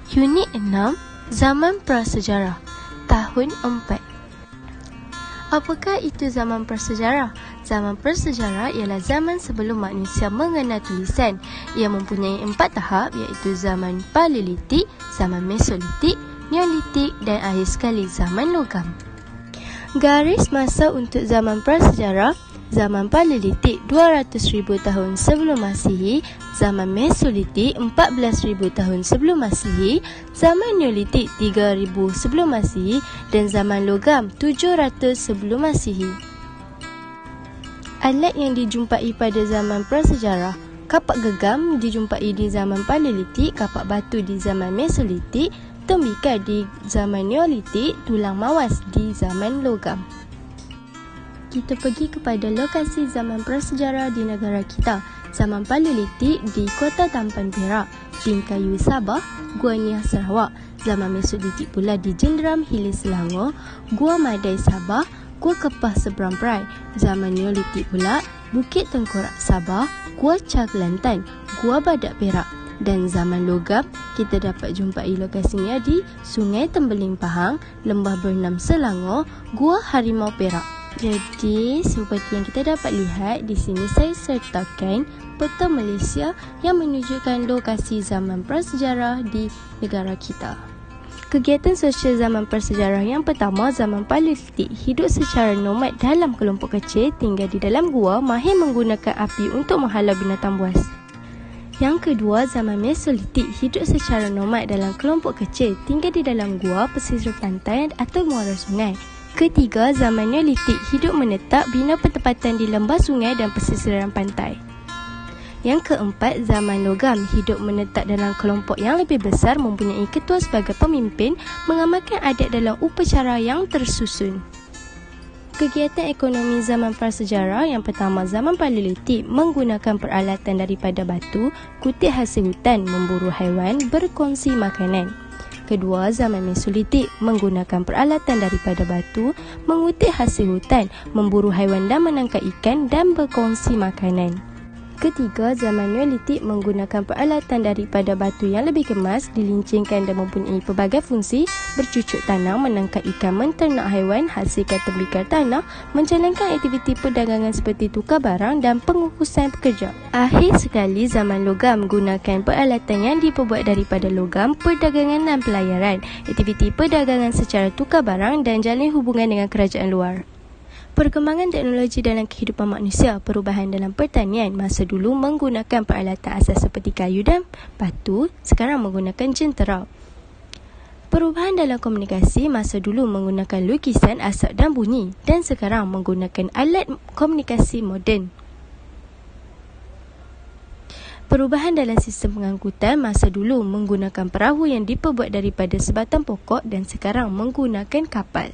Unit 6, Zaman Prasejarah, Tahun 4. Apakah itu zaman prasejarah? Zaman prasejarah ialah zaman sebelum manusia mengenal tulisan. Ia mempunyai 4 tahap, iaitu zaman Paleolitik, zaman Mesolitik, Neolitik dan akhir sekali zaman logam. Garis masa untuk zaman prasejarah: zaman Paleolitik 200,000 tahun sebelum Masihi, zaman Mesolitik 14,000 tahun sebelum Masihi, zaman Neolitik 3,000 sebelum Masihi dan zaman logam 700 sebelum Masihi. Alat yang dijumpai pada zaman prasejarah: kapak gegam dijumpai di zaman Paleolitik, kapak batu di zaman Mesolitik, tembikar di zaman Neolitik, tulang mawas di zaman logam. Kita pergi kepada lokasi zaman prasejarah di negara kita. Zaman Paleolitik di Kota Tampan Perak, Tim Kayu Sabah, Gua Niah Sarawak. Zaman Mesolitik pula di Jenderam Hilir Selangor, Gua Madai Sabah, Gua Kepah Seberang Perai. Zaman Neolitik pula Bukit Tengkorak Sabah, Gua Cah Kelantan, Gua Badak Perak. Dan zaman logam kita dapat jumpai lokasinya di Sungai Tembeling Pahang, Lembah Bernam Selangor, Gua Harimau Perak. Jadi, seperti yang kita dapat lihat di sini, saya sertakan peta Malaysia yang menunjukkan lokasi zaman prasejarah di negara kita. Kegiatan sosial zaman prasejarah yang pertama, zaman Paleolitik, hidup secara nomad dalam kelompok kecil, tinggal di dalam gua, mahir menggunakan api untuk menghalau binatang buas. Yang kedua, zaman Mesolitik, hidup secara nomad dalam kelompok kecil, tinggal di dalam gua, pesisir pantai atau muara sungai. Ketiga, zaman Neolitik, hidup menetap, bina pertempatan di lembah sungai dan pesisiran pantai. Yang keempat, zaman logam, hidup menetap dalam kelompok yang lebih besar, mempunyai ketua sebagai pemimpin, mengamalkan adat dalam upacara yang tersusun. Kegiatan ekonomi zaman prasejarah: yang pertama, zaman Paleolitik, menggunakan peralatan daripada batu, kutip hasil hutan, memburu haiwan, berkongsi makanan. Kedua, zaman Mesolitik, menggunakan peralatan daripada batu, mengutip hasil hutan, memburu haiwan dan menangkap ikan dan berkongsi makanan. Ketiga, zaman Neolitik, menggunakan peralatan daripada batu yang lebih kemas, dilincirkan dan mempunyai pelbagai fungsi, bercucuk tanam, menangkap ikan, menternak haiwan, hasilkan tembikar tanah, menjalankan aktiviti perdagangan seperti tukar barang dan pengukusan pekerja. Akhir sekali, zaman logam, gunakan peralatan yang diperbuat daripada logam, perdagangan dan pelayaran, aktiviti perdagangan secara tukar barang dan jalin hubungan dengan kerajaan luar. Perkembangan teknologi dalam kehidupan manusia: perubahan dalam pertanian, masa dulu menggunakan peralatan asas seperti kayu dan batu, sekarang menggunakan jentera. Perubahan dalam komunikasi, masa dulu menggunakan lukisan, asap dan bunyi, dan sekarang menggunakan alat komunikasi moden. Perubahan dalam sistem pengangkutan, masa dulu menggunakan perahu yang diperbuat daripada sebatang pokok dan sekarang menggunakan kapal.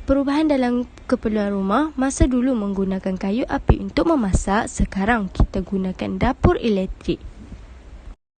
Perubahan dalam keperluan rumah, masa dulu menggunakan kayu api untuk memasak, sekarang kita gunakan dapur elektrik.